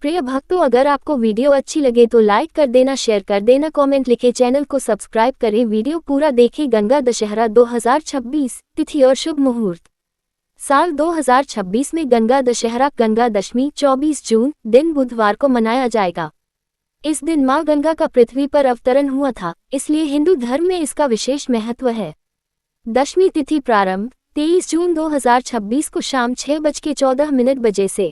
प्रिय भक्तों, अगर आपको वीडियो अच्छी लगे तो लाइक कर देना, शेयर कर देना, कमेंट लिखे, चैनल को सब्सक्राइब करें, वीडियो पूरा देखें। गंगा दशहरा 2026 तिथि और शुभ मुहूर्त। साल 2026 में गंगा दशहरा गंगा दशमी 24 जून दिन बुधवार को मनाया जाएगा। इस दिन मां गंगा का पृथ्वी पर अवतरण हुआ था, इसलिए हिंदू धर्म में इसका विशेष महत्व है। दशमी तिथि प्रारंभ 23 जून 2026 को शाम 6:14 से।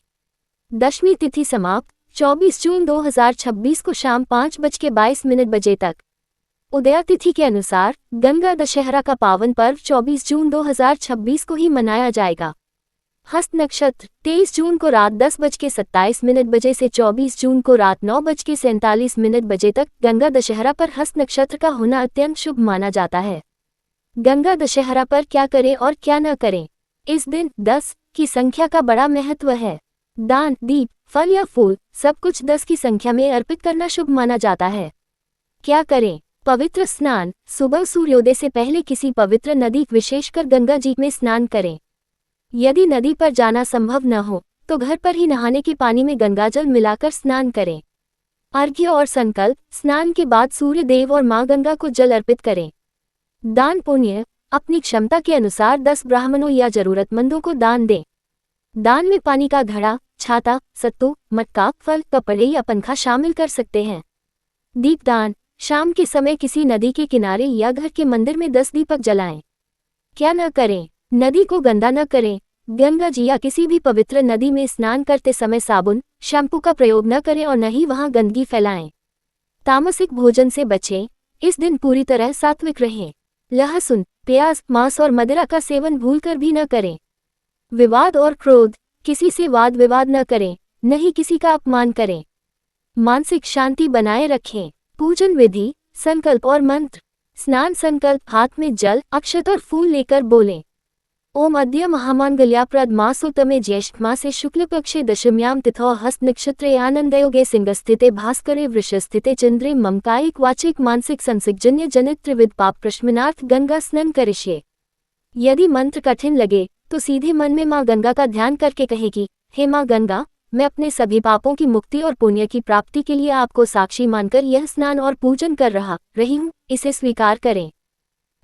दशमी तिथि समाप्त 24 जून 2026 को शाम 5:22 तक। उदया तिथि के अनुसार गंगा दशहरा का पावन पर्व 24 जून 2026 को ही मनाया जाएगा। हस्त नक्षत्र 23 जून को रात 10:27 से 24 जून को रात 9:47 तक। गंगा दशहरा पर हस्त नक्षत्र का होना अत्यंत शुभ माना जाता है। गंगा दशहरा पर क्या करें और क्या न करें। इस दिन 10 की संख्या का बड़ा महत्व है। दान, दीप, फल या फूल सब कुछ 10 की संख्या में अर्पित करना शुभ माना जाता है। क्या करें? पवित्र स्नान सुबह सूर्योदय से पहले किसी पवित्र नदी, विशेषकर गंगा जी में स्नान करें। यदि नदी पर जाना संभव न हो तो घर पर ही नहाने के पानी में गंगाजल मिलाकर स्नान करें। अर्घ्य और संकल्प स्नान के बाद सूर्य देव और मां गंगा को जल अर्पित करें। दान पुण्य अपनी क्षमता के अनुसार 10 ब्राह्मणों या जरूरतमंदों को दान दें। दान में पानी का घड़ा, छाता, सत्तू, मटका, फल, कपड़े या पंखा शामिल कर सकते हैं। दीपदान शाम के समय किसी नदी के किनारे या घर के मंदिर में 10 दीपक जलाएं। क्या न करें? नदी को गंदा न करें। गंगा जी या किसी भी पवित्र नदी में स्नान करते समय साबुन, शैम्पू का प्रयोग न करें और न ही वहां गंदगी फैलाएं। तामसिक भोजन से बचें। इस दिन पूरी तरह सात्विक रहें। लहसुन, प्याज, मांस और मदिरा का सेवन भूलकर भी न करें। विवाद और क्रोध किसी से वाद विवाद न करें, न ही किसी का अपमान करें। मानसिक शांति बनाए रखें। पूजन विधि, संकल्प और मंत्र। स्नान संकल्प हाथ में जल, अक्षत और फूल लेकर बोलें। ओम अद्य महामांगल्याप्रद मासोत्तमे ज्येष्ठ मासे शुक्ल पक्षे दशम्याम तिथौ हस्त नक्षत्रे आनंदयोगे सिंहस्थिते भास्करे वृषस्थिते चंद्रे मम कायिक वाचिक मानसिक संसिग्जन्य जनित त्रिविध पाप प्रशमनार्थ गंगा स्नान करिष्ये। यदि मंत्र कठिन लगे तो सीधे मन में मां गंगा का ध्यान करके कहेगी, हे मां गंगा, मैं अपने सभी पापों की मुक्ति और पुण्य की प्राप्ति के लिए आपको साक्षी मानकर यह स्नान और पूजन कर रही हूँ, इसे स्वीकार करें।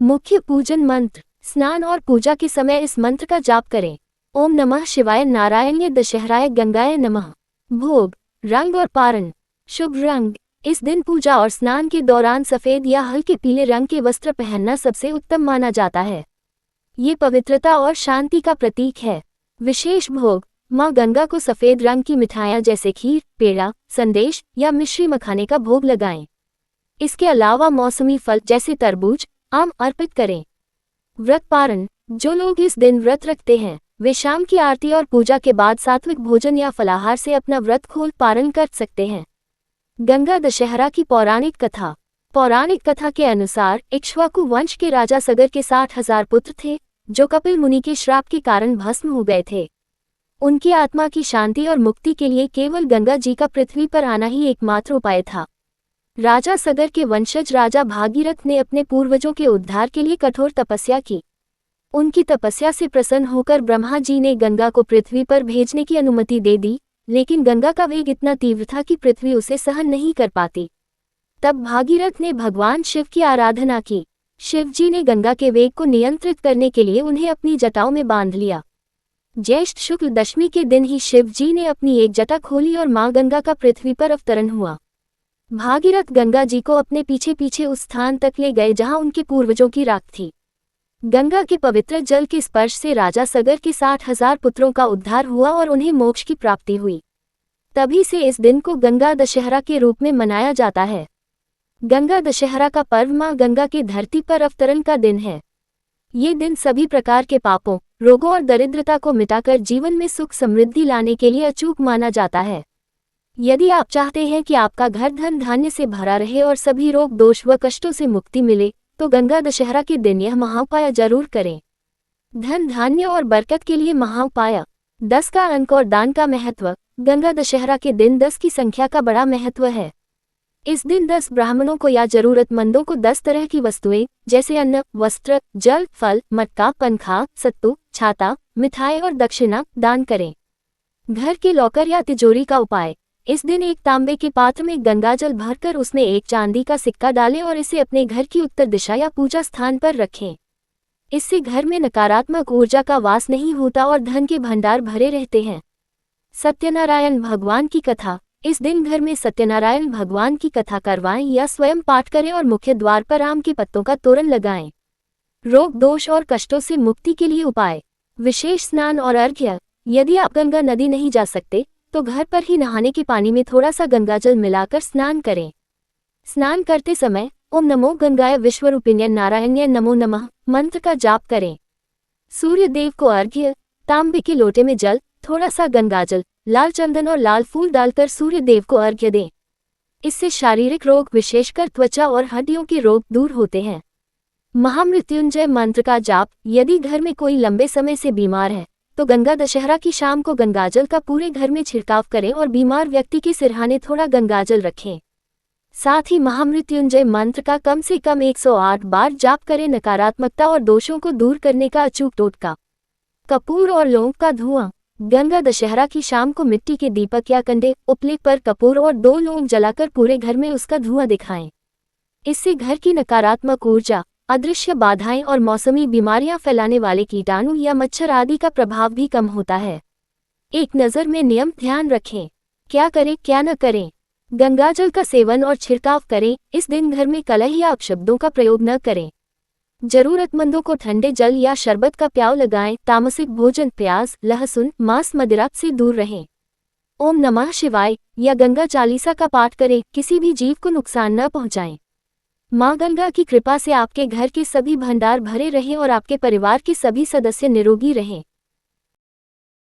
मुख्य पूजन मंत्र। स्नान और पूजा के समय इस मंत्र का जाप करें। ओम नमः शिवाय, नारायण्य दशहराय, गंगाय नमः। भोग, रंग और पारण। शुभ रंग। इस दिन पूजा और स्नान के दौरान सफेद या हल्के पीले रंग के वस्त्र पहनना सबसे उत्तम माना जाता है। ये पवित्रता और शांति का प्रतीक है। विशेष भोग, मां गंगा को सफेद रंग की मिठाइयाँ जैसे खीर, पेड़ा, संदेश या मिश्री मखाने का भोग लगाएं। इसके अलावा मौसमी फल जैसे तरबूज, आम अर्पित करें। व्रत पारण। जो लोग इस दिन व्रत रखते हैं वे शाम की आरती और पूजा के बाद सात्विक भोजन या फलाहार से अपना व्रत खोल पारण कर सकते हैं। गंगा दशहरा की पौराणिक कथा। पौराणिक कथा के अनुसार इक्ष्वाकु वंश के राजा सगर के 60,000 पुत्र थे, जो कपिल मुनि के श्राप के कारण भस्म हो गए थे। उनकी आत्मा की शांति और मुक्ति के लिए केवल गंगा जी का पृथ्वी पर आना ही एकमात्र उपाय था। राजा सगर के वंशज राजा भागीरथ ने अपने पूर्वजों के उद्धार के लिए कठोर तपस्या की। उनकी तपस्या से प्रसन्न होकर ब्रह्मा जी ने गंगा को पृथ्वी पर भेजने की अनुमति दे दी, लेकिन गंगा का वेग इतना तीव्र था कि पृथ्वी उसे सहन नहीं कर पाती। तब भागीरथ ने भगवान शिव की आराधना की। शिवजी ने गंगा के वेग को नियंत्रित करने के लिए उन्हें अपनी जटाओं में बांध लिया। ज्येष्ठ शुक्ल दशमी के दिन ही शिवजी ने अपनी एक जटा खोली और मां गंगा का पृथ्वी पर अवतरण हुआ। भागीरथ गंगा जी को अपने पीछे पीछे उस स्थान तक ले गए जहां उनके पूर्वजों की राख थी। गंगा के पवित्र जल के स्पर्श से राजा सगर के 60,000 पुत्रों का उद्धार हुआ और उन्हें मोक्ष की प्राप्ति हुई। तभी से इस दिन को गंगा दशहरा के रूप में मनाया जाता है। गंगा दशहरा का पर्व मां गंगा के धरती पर अवतरण का दिन है। ये दिन सभी प्रकार के पापों, रोगों और दरिद्रता को मिटाकर जीवन में सुख समृद्धि लाने के लिए अचूक माना जाता है। यदि आप चाहते हैं कि आपका घर धन धान्य से भरा रहे और सभी रोग दोष व कष्टों से मुक्ति मिले, तो गंगा दशहरा के दिन यह महाउपाय जरूर करें। धन धान्य और बरकत के लिए महाउपाय। 10 का अंक और दान का महत्व। गंगा दशहरा के दिन 10 की संख्या का बड़ा महत्व है। इस दिन 10 ब्राह्मणों को या जरूरतमंदों को 10 तरह की वस्तुएं जैसे अन्न, वस्त्र, जल, फल, मटका, पंखा, सत्तू, छाता, मिठाई और दक्षिणा दान करें। घर के लॉकर या तिजोरी का उपाय। इस दिन एक तांबे के पात्र में गंगाजल भरकर उसमें एक चांदी का सिक्का डालें और इसे अपने घर की उत्तर दिशा या पूजा स्थान पर रखें। इससे घर में नकारात्मक ऊर्जा का वास नहीं होता और धन के भंडार भरे रहते हैं। सत्यनारायण भगवान की कथा। इस दिन घर में सत्यनारायण भगवान की कथा करवाएं या स्वयं पाठ करें और मुख्य द्वार पर आम के पत्तों का तोरण लगाएं। रोग दोष और कष्टों से मुक्ति के लिए उपाय। विशेष स्नान और अर्घ्य। यदि आप गंगा नदी नहीं जा सकते तो घर पर ही नहाने के पानी में थोड़ा सा गंगाजल मिलाकर स्नान करें। स्नान करते समय ओम नमो गंगाय विश्वरूपिण्य नारायण्य नमो नमः मंत्र का जाप करें। सूर्य देव को अर्घ्य। तांबे के लोटे में जल, थोड़ा सा गंगाजल, लाल चंदन और लाल फूल डालकर सूर्य देव को अर्घ्य दें। इससे शारीरिक रोग विशेषकर त्वचा और हड्डियों के रोग दूर होते हैं। महामृत्युंजय मंत्र का जाप। यदि घर में कोई लंबे समय से बीमार है तो गंगा दशहरा की शाम को गंगाजल का पूरे घर में छिड़काव करें और बीमार व्यक्ति के सिरहाने थोड़ा गंगाजल रखें। साथ ही महामृत्युंजय मंत्र का कम से कम 108 बार जाप करें। नकारात्मकता और दोषों को दूर करने का अचूक टोटका। कपूर और लौंग का धुआं। गंगा दशहरा की शाम को मिट्टी के दीपक या कंडे उपले पर कपूर और 2 लौंग जलाकर पूरे घर में उसका धुआं दिखाएं। इससे घर की नकारात्मक ऊर्जा, अदृश्य बाधाएं और मौसमी बीमारियां फैलाने वाले कीटाणु या मच्छर आदि का प्रभाव भी कम होता है। एक नज़र में नियम ध्यान रखें। क्या करें क्या न करें। गंगाजल का सेवन और छिड़काव करें। इस दिन घर में कलह या अपशब्दों का प्रयोग न करें। जरूरतमंदों को ठंडे जल या शरबत का प्याव लगाएं। तामसिक भोजन, प्याज, लहसुन, मांस, मदिरा से दूर रहें। ओम नमः शिवाय या गंगा चालीसा का पाठ करें। किसी भी जीव को नुकसान न पहुंचाएं। माँ गंगा की कृपा से आपके घर के सभी भंडार भरे रहें और आपके परिवार के सभी सदस्य निरोगी रहें।